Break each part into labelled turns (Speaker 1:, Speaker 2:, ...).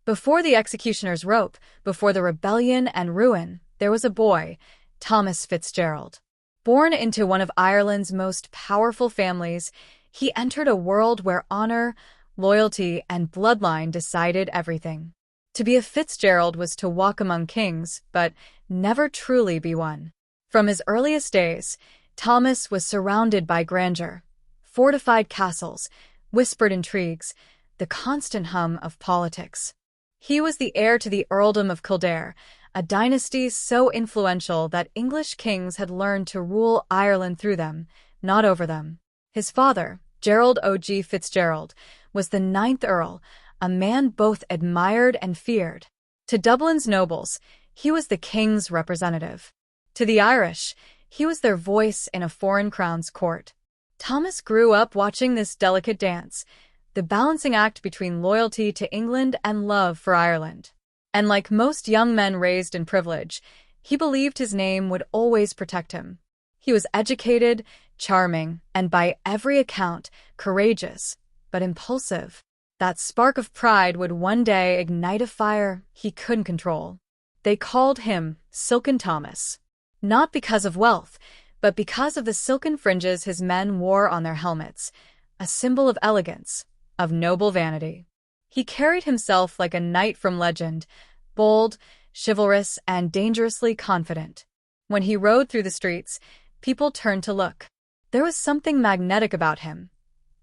Speaker 1: Before the executioner's rope, before the rebellion and ruin, there was a boy, Thomas Fitzgerald. Born into one of Ireland's most powerful families, he entered a world where honor, loyalty, and bloodline decided everything. To be a Fitzgerald was to walk among kings, but never truly be one. From his earliest days, Thomas was surrounded by grandeur, fortified castles, whispered intrigues, the constant hum of politics. He was the heir to the earldom of Kildare, a dynasty so influential that English kings had learned to rule Ireland through them, not over them. His father, Gerald Og Fitzgerald, was the ninth Earl, a man both admired and feared. To Dublin's nobles, he was the king's representative. To the Irish, he was their voice in a foreign crown's court. Thomas grew up watching this delicate dance, the balancing act between loyalty to England and love for Ireland. And like most young men raised in privilege, he believed his name would always protect him. He was educated, charming, and by every account, courageous, but impulsive. That spark of pride would one day ignite a fire he couldn't control. They called him Silken Thomas. Not because of wealth, but because of the silken fringes his men wore on their helmets, a symbol of elegance, of noble vanity. He carried himself like a knight from legend, bold, chivalrous, and dangerously confident. When he rode through the streets, people turned to look. There was something magnetic about him,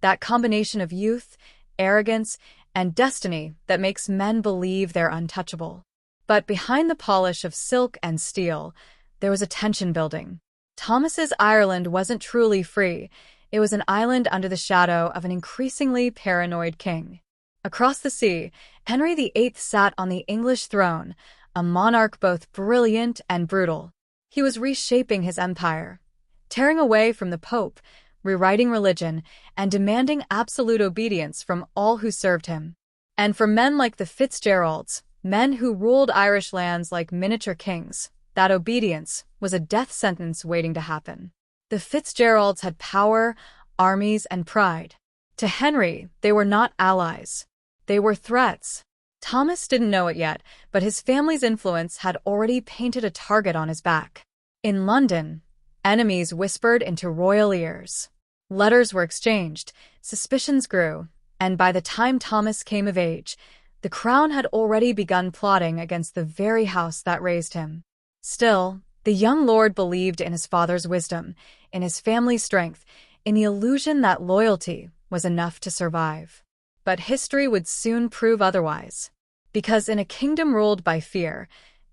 Speaker 1: that combination of youth, arrogance, and destiny that makes men believe they're untouchable. But behind the polish of silk and steel, there was a tension building. Thomas's Ireland wasn't truly free. It was an island under the shadow of an increasingly paranoid king. Across the sea, Henry VIII sat on the English throne, a monarch both brilliant and brutal. He was reshaping his empire, tearing away from the Pope, rewriting religion, and demanding absolute obedience from all who served him. And for men like the Fitzgeralds, men who ruled Irish lands like miniature kings, that obedience was a death sentence waiting to happen. The Fitzgeralds had power, armies, and pride. To Henry, they were not allies. They were threats. Thomas didn't know it yet, but his family's influence had already painted a target on his back. In London, enemies whispered into royal ears. Letters were exchanged, suspicions grew, and by the time Thomas came of age, the crown had already begun plotting against the very house that raised him. Still, the young lord believed in his father's wisdom, in his family's strength, in the illusion that loyalty was enough to survive. But history would soon prove otherwise. Because in a kingdom ruled by fear,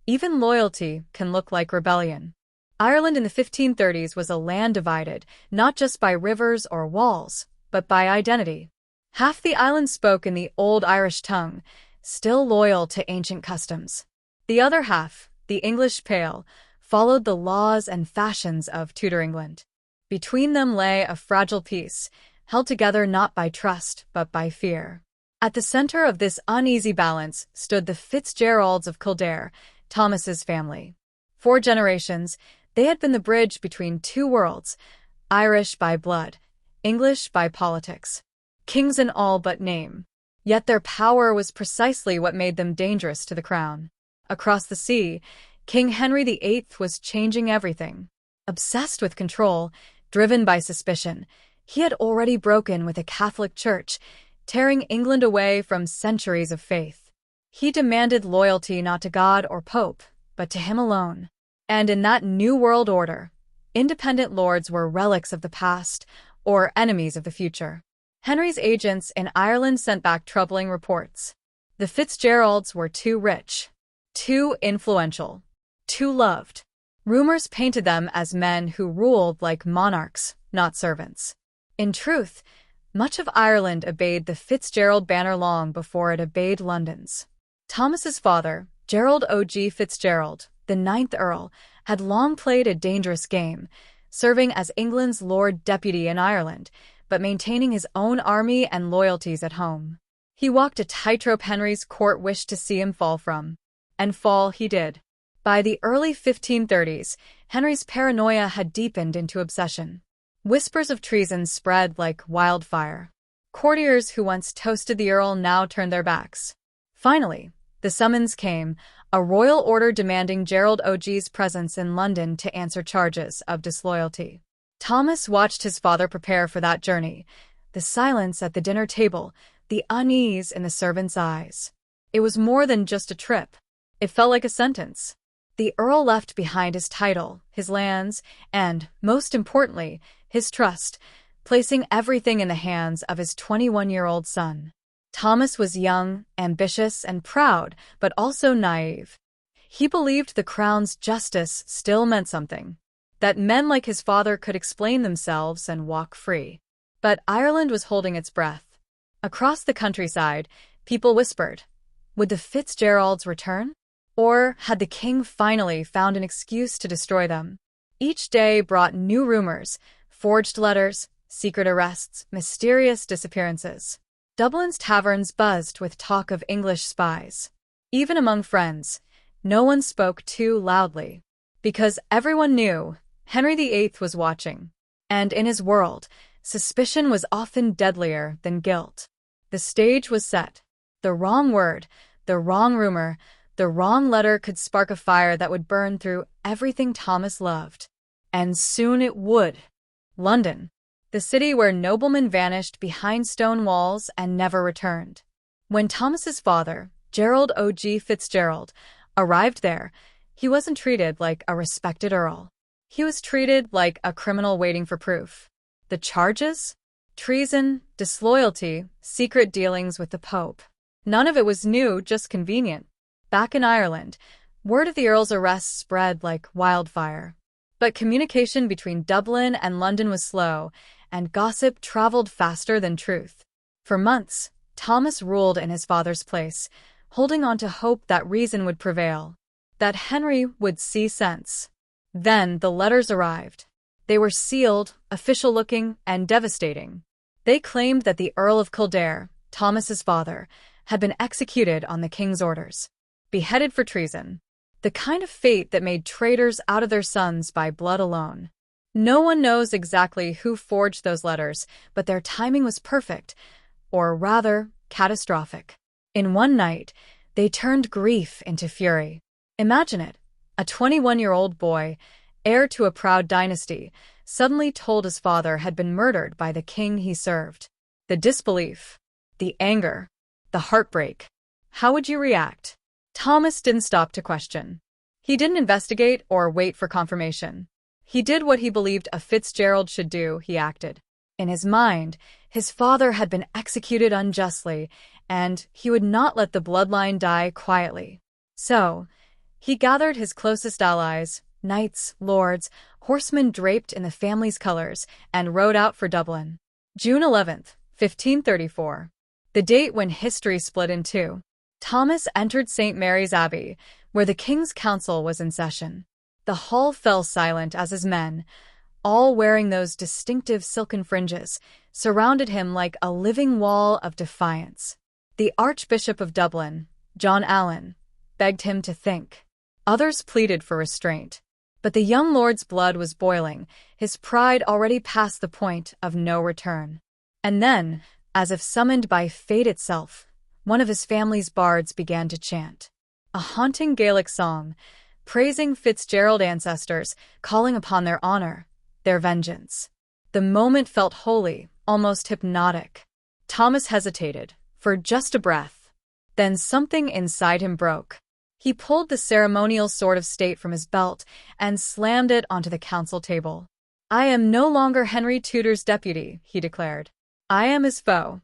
Speaker 1: even loyalty can look like rebellion. Ireland in the 1530s was a land divided, not just by rivers or walls, but by identity. Half the island spoke in the old Irish tongue, still loyal to ancient customs. The other half, the English Pale, followed the laws and fashions of Tudor England. Between them lay a fragile peace, held together not by trust but by fear. At the center of this uneasy balance stood the Fitzgeralds of Kildare, Thomas's family. For generations, they had been the bridge between two worlds, Irish by blood, English by politics. Kings in all but name. Yet their power was precisely what made them dangerous to the crown. Across the sea, King Henry VIII was changing everything. Obsessed with control, driven by suspicion, he had already broken with the Catholic Church, tearing England away from centuries of faith. He demanded loyalty not to God or Pope, but to him alone. And in that new world order, independent lords were relics of the past or enemies of the future. Henry's agents in Ireland sent back troubling reports. The Fitzgeralds were too rich, too influential, too loved. Rumors painted them as men who ruled like monarchs, not servants. In truth, much of Ireland obeyed the Fitzgerald banner long before it obeyed London's. Thomas's father, Gerald Og Fitzgerald, the ninth Earl, had long played a dangerous game, serving as England's Lord Deputy in Ireland, but maintaining his own army and loyalties at home. He walked a tightrope Henry's court wished to see him fall from. And fall he did. By the early 1530s, Henry's paranoia had deepened into obsession. Whispers of treason spread like wildfire. Courtiers who once toasted the Earl now turned their backs. Finally, The summons came, a royal order demanding Gerald OG's presence in London to answer charges of disloyalty. Thomas watched his father prepare for that journey. The silence at the dinner table, the unease in the servants' eyes. It was more than just a trip. It felt like a sentence. The Earl left behind his title, his lands, and, most importantly, his trust, placing everything in the hands of his 21-year-old son. Thomas was young, ambitious, and proud, but also naive. He believed the crown's justice still meant something, that men like his father could explain themselves and walk free. But Ireland was holding its breath. Across the countryside, people whispered, would the Fitzgeralds return? Or had the king finally found an excuse to destroy them? Each day brought new rumors, forged letters, secret arrests, mysterious disappearances. Dublin's taverns buzzed with talk of English spies. Even among friends, no one spoke too loudly. Because everyone knew Henry VIII was watching. And in his world, suspicion was often deadlier than guilt. The stage was set. The wrong word, the wrong rumor, the wrong letter could spark a fire that would burn through everything Thomas loved. And soon it would. London, the city where noblemen vanished behind stone walls and never returned. When Thomas's father, Gerald O.G. Fitzgerald, arrived there, he wasn't treated like a respected earl. He was treated like a criminal waiting for proof. The charges? Treason, disloyalty, secret dealings with the Pope. None of it was new, just convenient. Back in Ireland, word of the Earl's arrest spread like wildfire. But communication between Dublin and London was slow, and gossip traveled faster than truth. For months, Thomas ruled in his father's place, holding on to hope that reason would prevail, that Henry would see sense. Then the letters arrived. They were sealed, official-looking, and devastating. They claimed that the Earl of Kildare, Thomas's father, had been executed on the king's orders. Beheaded for treason. The kind of fate that made traitors out of their sons by blood alone. No one knows exactly who forged those letters, but their timing was perfect, or rather, catastrophic. In one night, they turned grief into fury. Imagine it. A 21-year-old boy, heir to a proud dynasty, suddenly told his father had been murdered by the king he served. The disbelief, the anger, the heartbreak. How would you react? Thomas didn't stop to question. He didn't investigate or wait for confirmation. He did what he believed a Fitzgerald should do, he acted. In his mind, his father had been executed unjustly, and he would not let the bloodline die quietly. So, he gathered his closest allies, knights, lords, horsemen draped in the family's colors, and rode out for Dublin. June 11th, 1534. The date when history split in two. Thomas entered St. Mary's Abbey, where the king's council was in session. The hall fell silent as his men, all wearing those distinctive silken fringes, surrounded him like a living wall of defiance. The Archbishop of Dublin, John Allen, begged him to think. Others pleaded for restraint. But the young lord's blood was boiling, his pride already past the point of no return. And then, as if summoned by fate itself, one of his family's bards began to chant. A haunting Gaelic song, praising Fitzgerald ancestors, calling upon their honor, their vengeance. The moment felt holy, almost hypnotic. Thomas hesitated, for just a breath. Then something inside him broke. He pulled the ceremonial sword of state from his belt and slammed it onto the council table. I am no longer Henry Tudor's deputy, he declared. I am his foe.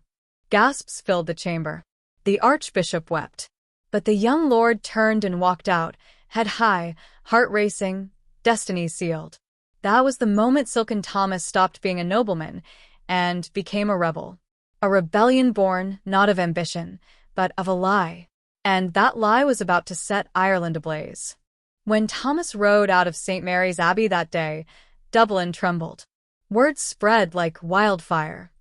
Speaker 1: Gasps filled the chamber. The archbishop wept. But the young lord turned and walked out, head high, heart racing, destiny sealed. That was the moment Silken Thomas stopped being a nobleman and became a rebel. A rebellion born not of ambition, but of a lie. And that lie was about to set Ireland ablaze. When Thomas rode out of St. Mary's Abbey that day, Dublin trembled. Word spread like wildfire.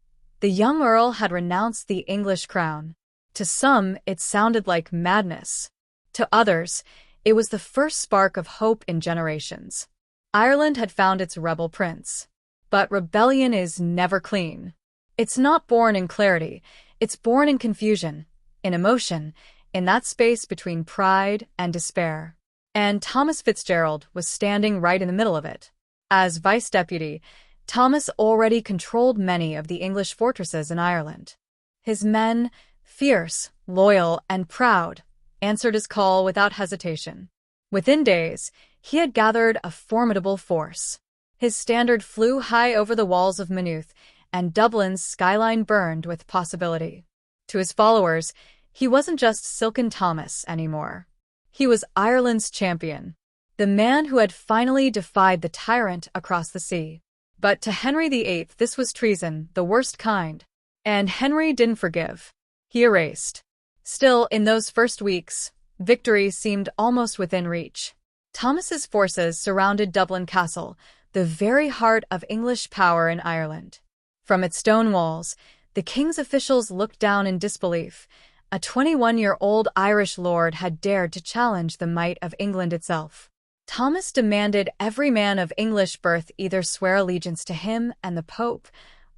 Speaker 1: The young earl had renounced the English crown. To some, it sounded like madness. To others, it was the first spark of hope in generations. Ireland had found its rebel prince. But rebellion is never clean. It's not born in clarity, it's born in confusion, in emotion, in that space between pride and despair. And Thomas Fitzgerald was standing right in the middle of it. As vice-deputy, Thomas already controlled many of the English fortresses in Ireland. His men, fierce, loyal, and proud, answered his call without hesitation. Within days, he had gathered a formidable force. His standard flew high over the walls of Maynooth, and Dublin's skyline burned with possibility. To his followers, he wasn't just Silken Thomas anymore. He was Ireland's champion, the man who had finally defied the tyrant across the sea. But to Henry VIII, this was treason, the worst kind. And Henry didn't forgive. He erased. Still, in those first weeks, victory seemed almost within reach. Thomas's forces surrounded Dublin Castle, the very heart of English power in Ireland. From its stone walls, the king's officials looked down in disbelief. A 21-year-old Irish lord had dared to challenge the might of England itself. Thomas demanded every man of English birth either swear allegiance to him and the Pope,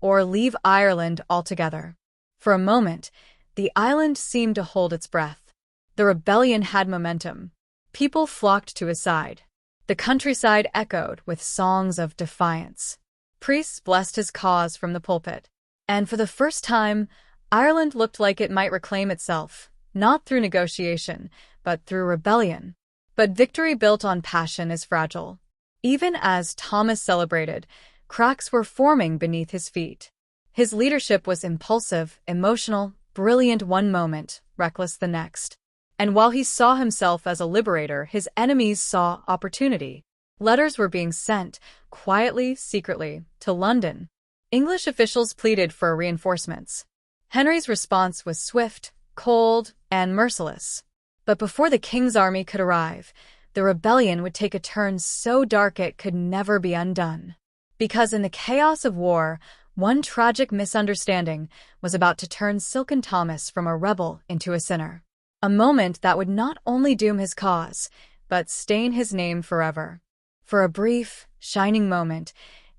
Speaker 1: or leave Ireland altogether. For a moment, the island seemed to hold its breath. The rebellion had momentum. People flocked to his side. The countryside echoed with songs of defiance. Priests blessed his cause from the pulpit. And for the first time, Ireland looked like it might reclaim itself, not through negotiation, but through rebellion. But victory built on passion is fragile. Even as Thomas celebrated, cracks were forming beneath his feet. His leadership was impulsive, emotional, brilliant one moment, reckless the next. And while he saw himself as a liberator, his enemies saw opportunity. Letters were being sent, quietly, secretly, to London. English officials pleaded for reinforcements. Henry's response was swift, cold, and merciless. But before the king's army could arrive, the rebellion would take a turn so dark it could never be undone. Because in the chaos of war, one tragic misunderstanding was about to turn Silken Thomas from a rebel into a sinner. A moment that would not only doom his cause, but stain his name forever. For a brief, shining moment,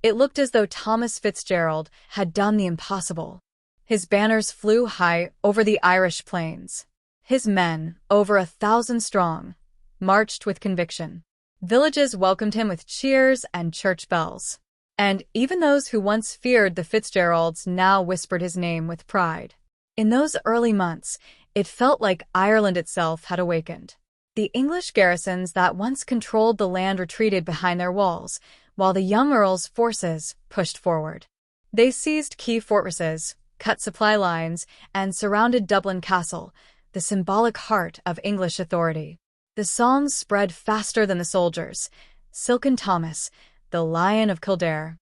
Speaker 1: it looked as though Thomas Fitzgerald had done the impossible. His banners flew high over the Irish plains. His men, over 1,000 strong, marched with conviction. Villages welcomed him with cheers and church bells. And even those who once feared the Fitzgeralds now whispered his name with pride. In those early months, it felt like Ireland itself had awakened. The English garrisons that once controlled the land retreated behind their walls, while the young Earl's forces pushed forward. They seized key fortresses, cut supply lines, and surrounded Dublin Castle, the symbolic heart of English authority. The songs spread faster than the soldiers. Silken Thomas, the Lion of Kildare.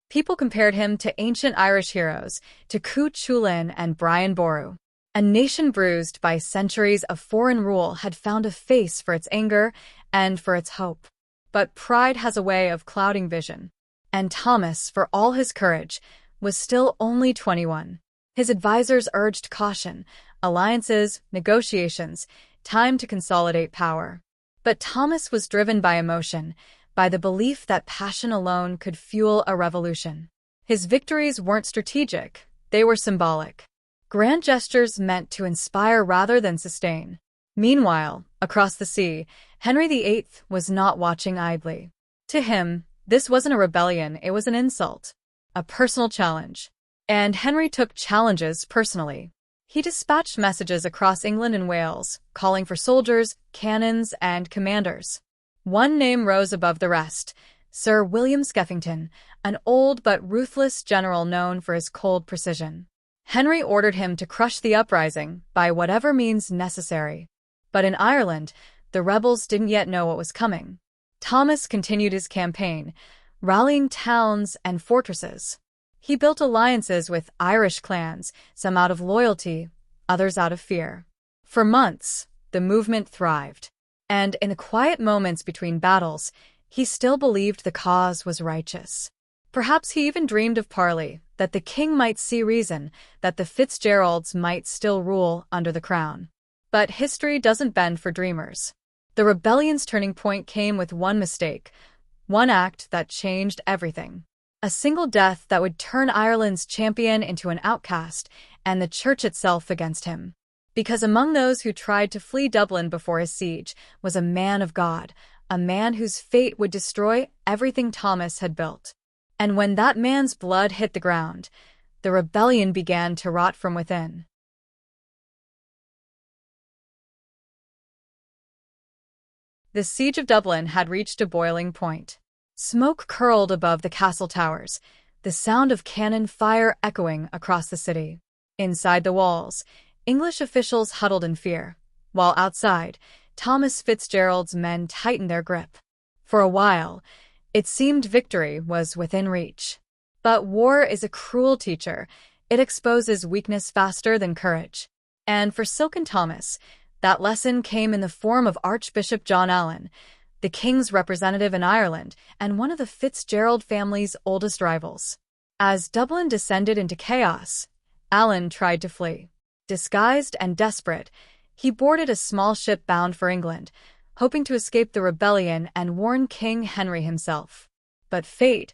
Speaker 1: People compared him to ancient Irish heroes, to Cú Chulainn and Brian Boru. A nation bruised by centuries of foreign rule had found a face for its anger and for its hope. But pride has a way of clouding vision. And Thomas, for all his courage, was still only 21. His advisors urged caution, alliances, negotiations, time to consolidate power. But Thomas was driven by emotion, by the belief that passion alone could fuel a revolution. His victories weren't strategic, they were symbolic. Grand gestures meant to inspire rather than sustain. Meanwhile, across the sea, Henry VIII was not watching idly. To him, this wasn't a rebellion, it was an insult, a personal challenge. And Henry took challenges personally. He dispatched messages across England and Wales, calling for soldiers, cannons, and commanders. One name rose above the rest, Sir William Skeffington, an old but ruthless general known for his cold precision. Henry ordered him to crush the uprising by whatever means necessary. But in Ireland, the rebels didn't yet know what was coming. Thomas continued his campaign, rallying towns and fortresses. He built alliances with Irish clans, some out of loyalty, others out of fear. For months, the movement thrived. And in the quiet moments between battles, he still believed the cause was righteous. Perhaps he even dreamed of parley, that the king might see reason, that the Fitzgeralds might still rule under the crown. But history doesn't bend for dreamers. The rebellion's turning point came with one mistake, one act that changed everything. A single death that would turn Ireland's champion into an outcast, and the church itself against him. Because among those who tried to flee Dublin before his siege was a man of God, a man whose fate would destroy everything Thomas had built. And when that man's blood hit the ground, the rebellion began to rot from within. The siege of Dublin had reached a boiling point. Smoke curled above the castle towers, the sound of cannon fire echoing across the city. Inside the walls, English officials huddled in fear, while outside, Thomas Fitzgerald's men tightened their grip. For a while, it seemed victory was within reach. But war is a cruel teacher. It exposes weakness faster than courage. And for Silken Thomas, that lesson came in the form of Archbishop John Allen, the king's representative in Ireland and one of the Fitzgerald family's oldest rivals. As Dublin descended into chaos, Allen tried to flee. Disguised and desperate, he boarded a small ship bound for England, hoping to escape the rebellion and warn King Henry himself. But fate,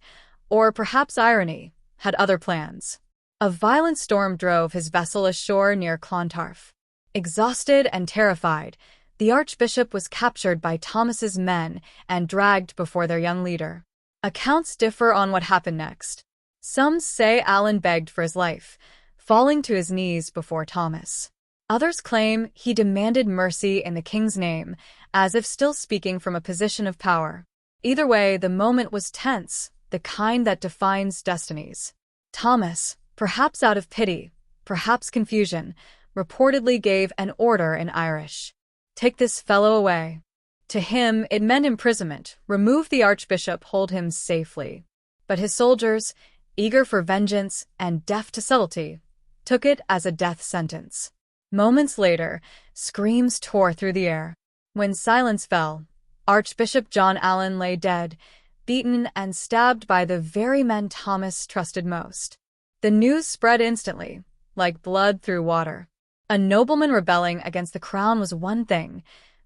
Speaker 1: or perhaps irony, had other plans. A violent storm drove his vessel ashore near Clontarf. Exhausted and terrified, the archbishop was captured by Thomas's men and dragged before their young leader. Accounts differ on what happened next. Some say Allen begged for his life, falling to his knees before Thomas. Others claim he demanded mercy in the king's name, as if still speaking from a position of power. Either way, the moment was tense, the kind that defines destinies. Thomas, perhaps out of pity, perhaps confusion, reportedly gave an order in Irish. "Take this fellow away." To him, it meant imprisonment. Remove the archbishop, hold him safely. But his soldiers, eager for vengeance and deaf to subtlety, took it as a death sentence. Moments later, screams tore through the air. When silence fell, Archbishop John Allen lay dead, beaten and stabbed by the very men Thomas trusted most. The news spread instantly, like blood through water. A nobleman rebelling against the crown was one thing,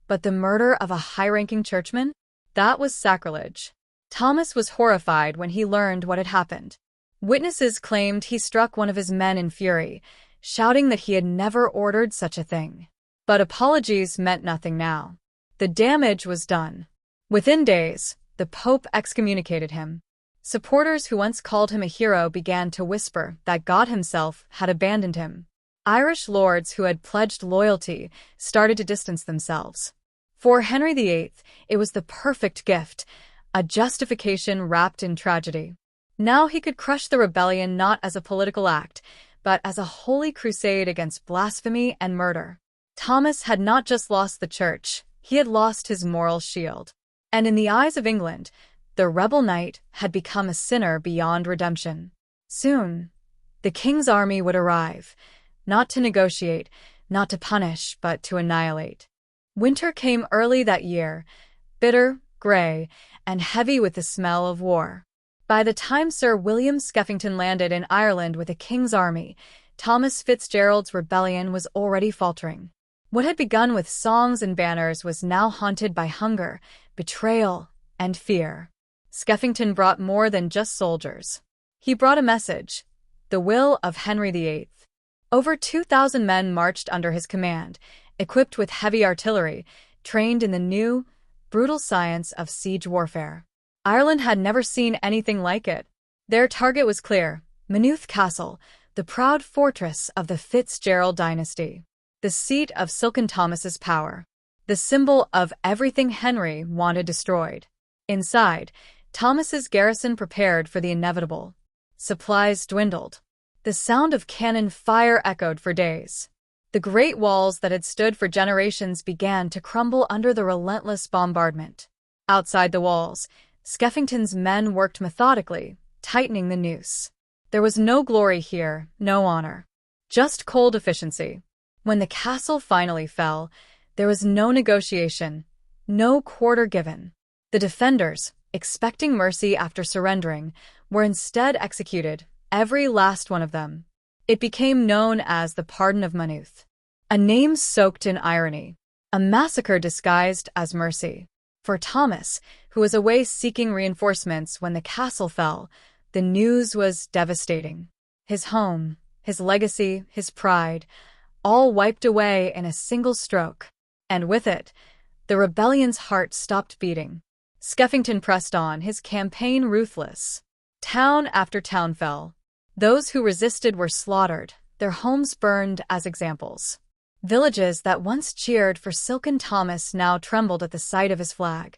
Speaker 1: but the murder of a high-ranking churchman? That was sacrilege. Thomas was horrified when he learned what had happened. Witnesses claimed he struck one of his men in fury, shouting that he had never ordered such a thing. But apologies meant nothing now. The damage was done. Within days, the Pope excommunicated him. Supporters who once called him a hero began to whisper that God himself had abandoned him. Irish lords who had pledged loyalty started to distance themselves. For Henry VIII, it was the perfect gift, a justification wrapped in tragedy. Now he could crush the rebellion not as a political act, but as a holy crusade against blasphemy and murder. Thomas had not just lost the church, he had lost his moral shield. And in the eyes of England, the rebel knight had become a sinner beyond redemption. Soon, the king's army would arrive, not to negotiate, not to punish, but to annihilate. Winter came early that year, bitter, gray, and heavy with the smell of war. By the time Sir William Skeffington landed in Ireland with a king's army, Thomas Fitzgerald's rebellion was already faltering. What had begun with songs and banners was now haunted by hunger, betrayal, and fear. Skeffington brought more than just soldiers. He brought a message, the will of Henry VIII. Over 2,000 men marched under his command, equipped with heavy artillery, trained in the new, brutal science of siege warfare. Ireland had never seen anything like it. Their target was clear, Maynooth Castle, the proud fortress of the Fitzgerald dynasty, the seat of Silken Thomas's power, the symbol of everything Henry wanted destroyed. Inside, Thomas's garrison prepared for the inevitable. Supplies dwindled. The sound of cannon fire echoed for days. The great walls that had stood for generations began to crumble under the relentless bombardment. Outside the walls, Skeffington's men worked methodically, tightening the noose. There was no glory here, no honor. Just cold efficiency. When the castle finally fell, there was no negotiation, no quarter given. The defenders, expecting mercy after surrendering, were instead executed, every last one of them. It became known as the Pardon of Maynooth, a name soaked in irony, a massacre disguised as mercy. For Thomas, who was away seeking reinforcements when the castle fell, the news was devastating. His home, his legacy, his pride, all wiped away in a single stroke. And with it, the rebellion's heart stopped beating. Skeffington pressed on, his campaign ruthless. Town after town fell. Those who resisted were slaughtered, their homes burned as examples. Villages that once cheered for Silken Thomas now trembled at the sight of his flag,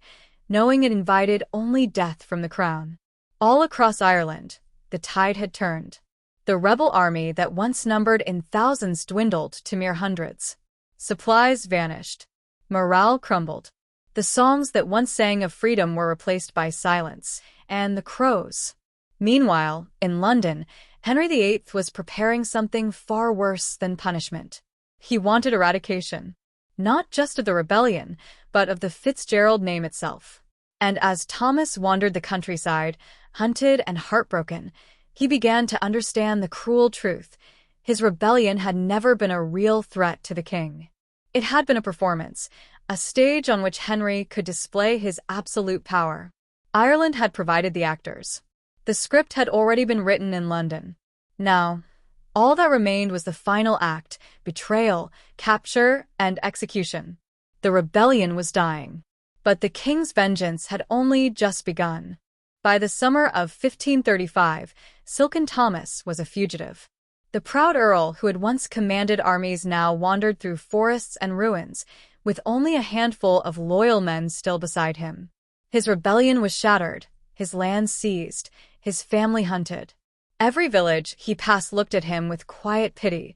Speaker 1: knowing it invited only death from the crown. All across Ireland, the tide had turned. The rebel army that once numbered in thousands dwindled to mere hundreds. Supplies vanished. Morale crumbled. The songs that once sang of freedom were replaced by silence and the crows. Meanwhile, in London, Henry VIII was preparing something far worse than punishment. He wanted eradication, not just of the rebellion, but of the Fitzgerald name itself. And as Thomas wandered the countryside, hunted and heartbroken, he began to understand the cruel truth. His rebellion had never been a real threat to the king. It had been a performance, a stage on which Henry could display his absolute power. Ireland had provided the actors. The script had already been written in London. Now, all that remained was the final act: betrayal, capture, and execution. The rebellion was dying. But the king's vengeance had only just begun. By the summer of 1535, Silken Thomas was a fugitive. The proud earl who had once commanded armies now wandered through forests and ruins, with only a handful of loyal men still beside him. His rebellion was shattered, his lands seized, his family hunted. Every village he passed looked at him with quiet pity,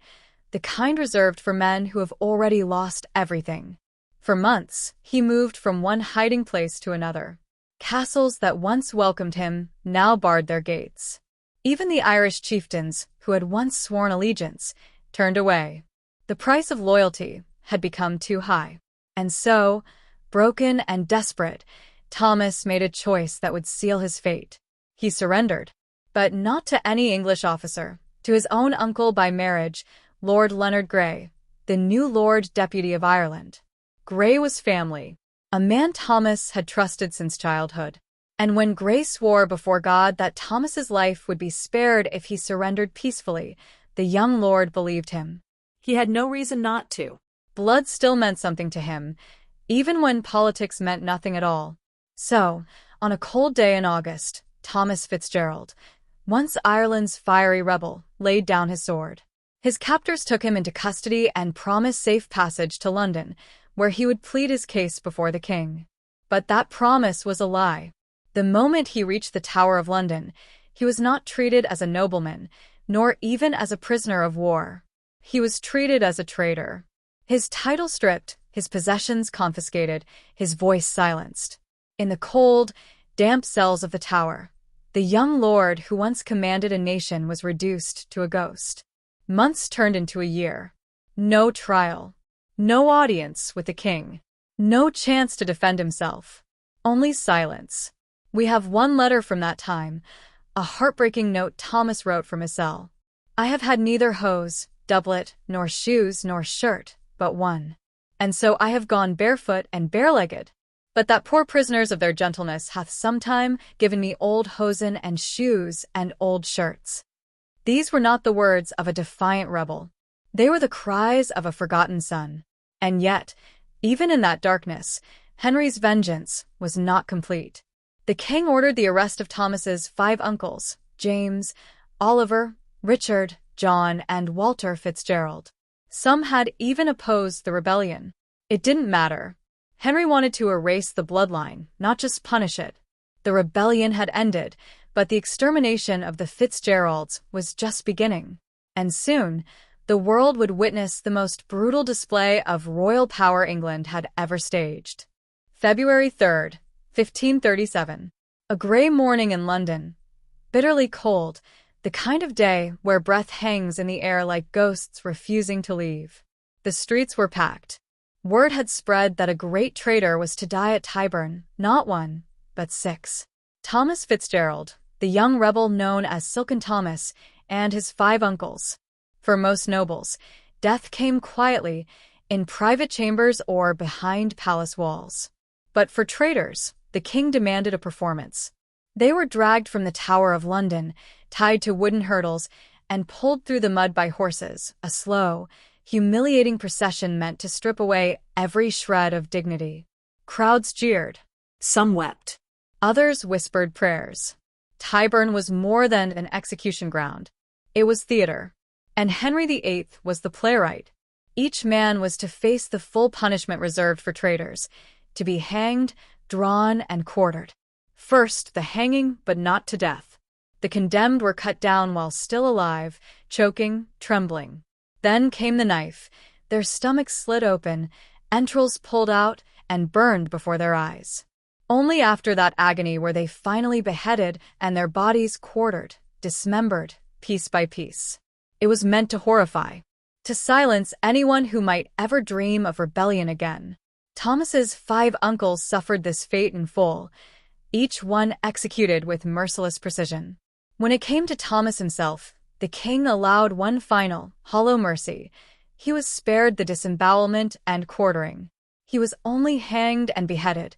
Speaker 1: the kind reserved for men who have already lost everything. For months, he moved from one hiding place to another. Castles that once welcomed him now barred their gates. Even the Irish chieftains, who had once sworn allegiance, turned away. The price of loyalty had become too high. And so, broken and desperate, Thomas made a choice that would seal his fate. He surrendered, but not to any English officer, to his own uncle by marriage, Lord Leonard Grey, the new Lord Deputy of Ireland. Grey was family, a man Thomas had trusted since childhood. And when Grey swore before God that Thomas's life would be spared if he surrendered peacefully, the young lord believed him.
Speaker 2: He had no reason not to.
Speaker 1: Blood still meant something to him, even when politics meant nothing at all. So, on a cold day in August, Thomas Fitzgerald, once Ireland's fiery rebel, laid down his sword. His captors took him into custody and promised safe passage to London, where he would plead his case before the king. But that promise was a lie. The moment he reached the Tower of London, he was not treated as a nobleman, nor even as a prisoner of war. He was treated as a traitor. His title stripped, his possessions confiscated, his voice silenced. In the cold, damp cells of the Tower, the young lord who once commanded a nation was reduced to a ghost. Months turned into a year. No trial. No audience with the king. No chance to defend himself. Only silence. We have one letter from that time, a heartbreaking note Thomas wrote from his cell. I have had neither hose, doublet, nor shoes, nor shirt, but one. And so I have gone barefoot and barelegged. But that poor prisoners of their gentleness hath sometime given me old hosen and shoes and old shirts. These were not the words of a defiant rebel. They were the cries of a forgotten son. And yet, even in that darkness, Henry's vengeance was not complete. The king ordered the arrest of Thomas's 5 uncles, James, Oliver, Richard, John, and Walter Fitzgerald. Some had even opposed the rebellion. It didn't matter. Henry wanted to erase the bloodline, not just punish it. The rebellion had ended, but the extermination of the Fitzgeralds was just beginning. And soon, the world would witness the most brutal display of royal power England had ever staged. February 3rd, 1537. A grey morning in London. Bitterly cold, the kind of day where breath hangs in the air like ghosts refusing to leave. The streets were packed. Word had spread that a great traitor was to die at Tyburn, not 1, but 6. Thomas Fitzgerald, the young rebel known as Silken Thomas, and his 5 uncles. For most nobles, death came quietly, in private chambers or behind palace walls. But for traitors, the king demanded a performance. They were dragged from the Tower of London, tied to wooden hurdles, and pulled through the mud by horses, a slow, humiliating procession meant to strip away every shred of dignity. Crowds jeered.
Speaker 2: Some wept.
Speaker 1: Others whispered prayers. Tyburn was more than an execution ground. It was theater. And Henry VIII was the playwright. Each man was to face the full punishment reserved for traitors, to be hanged, drawn, and quartered. First, the hanging, but not to death. The condemned were cut down while still alive, choking, trembling. Then came the knife, their stomachs slit open, entrails pulled out, and burned before their eyes. Only after that agony were they finally beheaded and their bodies quartered, dismembered, piece by piece. It was meant to horrify, to silence anyone who might ever dream of rebellion again. Thomas's 5 uncles suffered this fate in full, each one executed with merciless precision. When it came to Thomas himself, the king allowed one final, hollow mercy. He was spared the disembowelment and quartering. He was only hanged and beheaded,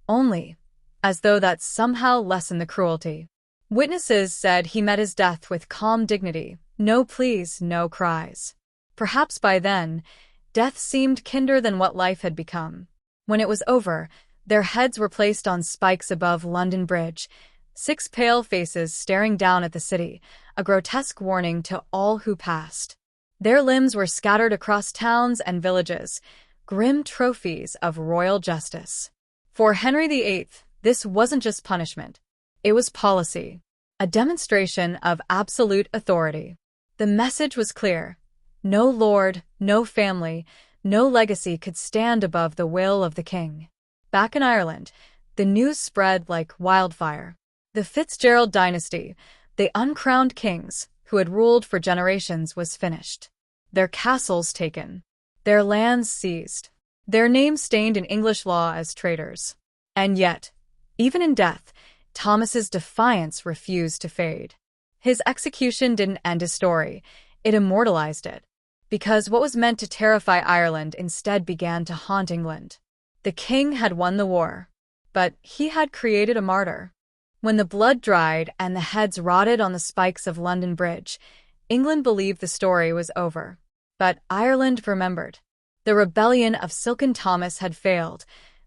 Speaker 1: only, as though that somehow lessened the cruelty. Witnesses said he met his death with calm dignity, no pleas, no cries. Perhaps by then, death seemed kinder than what life had become. When it was over, their heads were placed on spikes above London Bridge, 6 pale faces staring down at the city, a grotesque warning to all who passed. Their limbs were scattered across towns and villages, grim trophies of royal justice. For Henry VIII, this wasn't just punishment. It was policy, a demonstration of absolute authority. The message was clear. No lord, no family, no legacy could stand above the will of the king. Back in Ireland, the news spread like wildfire. The Fitzgerald dynasty, the uncrowned kings who had ruled for generations, was finished. Their castles taken, their lands seized, their names stained in English law as traitors. And yet, even in death, Thomas's defiance refused to fade. His execution didn't end his story, it immortalized it. Because what was meant to terrify Ireland instead began to haunt England. The king had won the war, but he had created a martyr. When the blood dried and the heads rotted on the spikes of London Bridge, England believed the story was over. But Ireland remembered. The rebellion of Silken Thomas had failed,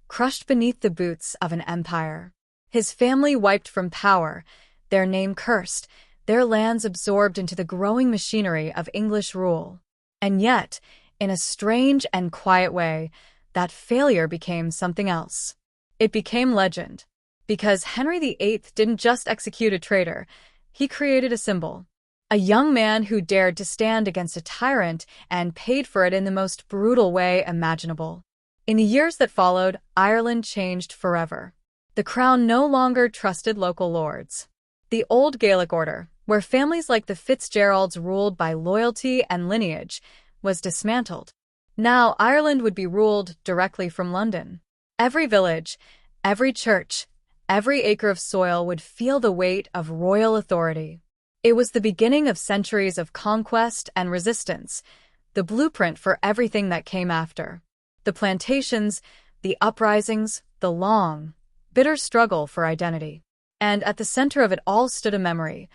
Speaker 1: crushed beneath the boots of an empire. His family wiped from power, their name cursed, their lands absorbed into the growing machinery of English rule. And yet, in a strange and quiet way, that failure became something else. It became legend. Because Henry VIII didn't just execute a traitor, he created a symbol. A young man who dared to stand against a tyrant and paid for it in the most brutal way imaginable. In the years that followed, Ireland changed forever. The crown no longer trusted local lords. The old Gaelic order, where families like the Fitzgeralds ruled by loyalty and lineage, was dismantled. Now Ireland would be ruled directly from London. Every village, every church, every acre of soil would feel the weight of royal authority. It was the beginning of centuries of conquest and resistance, the blueprint for everything that came after. The plantations, the uprisings, the long, bitter struggle for identity. And at the center of it all stood a memory,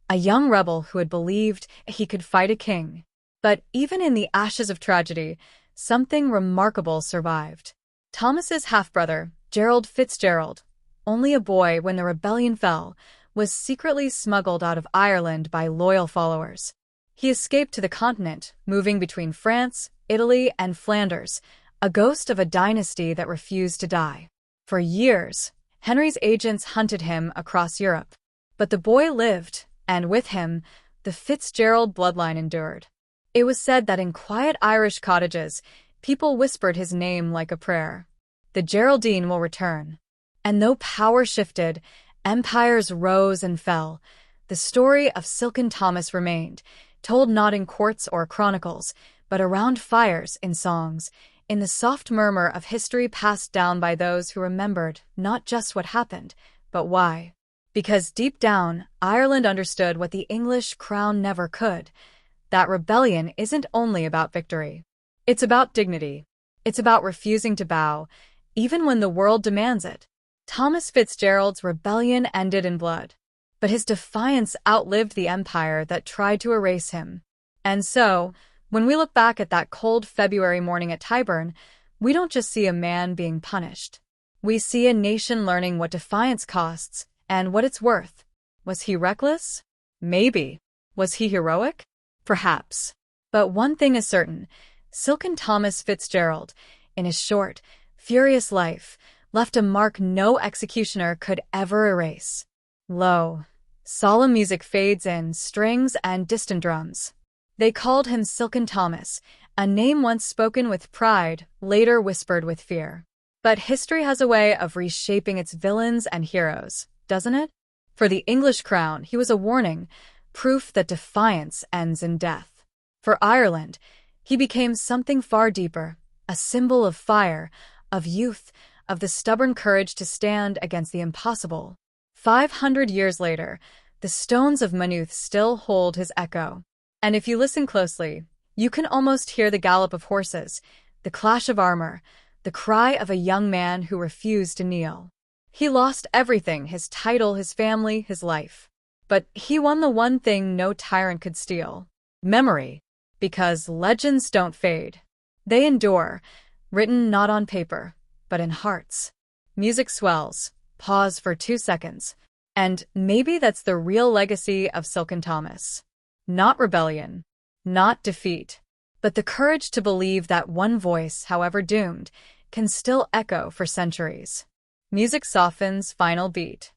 Speaker 1: a young rebel who had believed he could fight a king. But even in the ashes of tragedy, something remarkable survived. Thomas's half-brother, Gerald Fitzgerald, only a boy when the rebellion fell, was secretly smuggled out of Ireland by loyal followers. He escaped to the continent, moving between France, Italy, and Flanders, a ghost of a dynasty that refused to die. For years, Henry's agents hunted him across Europe. But the boy lived, and with him, the Fitzgerald bloodline endured. It was said that in quiet Irish cottages, people whispered his name like a prayer. The Geraldine will return. And though power shifted, empires rose and fell, the story of Silken Thomas remained, told not in courts or chronicles, but around fires in songs, in the soft murmur of history passed down by those who remembered not just what happened, but why. Because deep down, Ireland understood what the English crown never could. That rebellion isn't only about victory. It's about dignity. It's about refusing to bow, even when the world demands it. Thomas Fitzgerald's rebellion ended in blood, but his defiance outlived the empire that tried to erase him. And so, When we look back at that cold February morning at Tyburn, we don't just see a man being punished. We see a nation learning what defiance costs and what it's worth. Was he reckless? Maybe. Was he heroic? Perhaps. But one thing is certain, Silken Thomas Fitzgerald, in his short, furious life, left a mark no executioner could ever erase. Lo, solemn music fades in, strings and distant drums. They called him Silken Thomas, a name once spoken with pride, later whispered with fear. But history has a way of reshaping its villains and heroes, doesn't it? For the English crown, he was a warning, proof that defiance ends in death. For Ireland, he became something far deeper, a symbol of fire, of youth, of the stubborn courage to stand against the impossible. 500 years later, the stones of Maynooth still hold his echo. And if you listen closely, you can almost hear the gallop of horses, the clash of armor, the cry of a young man who refused to kneel. He lost everything, his title, his family, his life. But he won the one thing no tyrant could steal: memory. Because legends don't fade. They endure, written not on paper, but in hearts. Music swells, pause for 2 seconds, and maybe that's the real legacy of Silken Thomas. Not rebellion, not defeat, but the courage to believe that one voice, however doomed, can still echo for centuries. Music softens, final beat.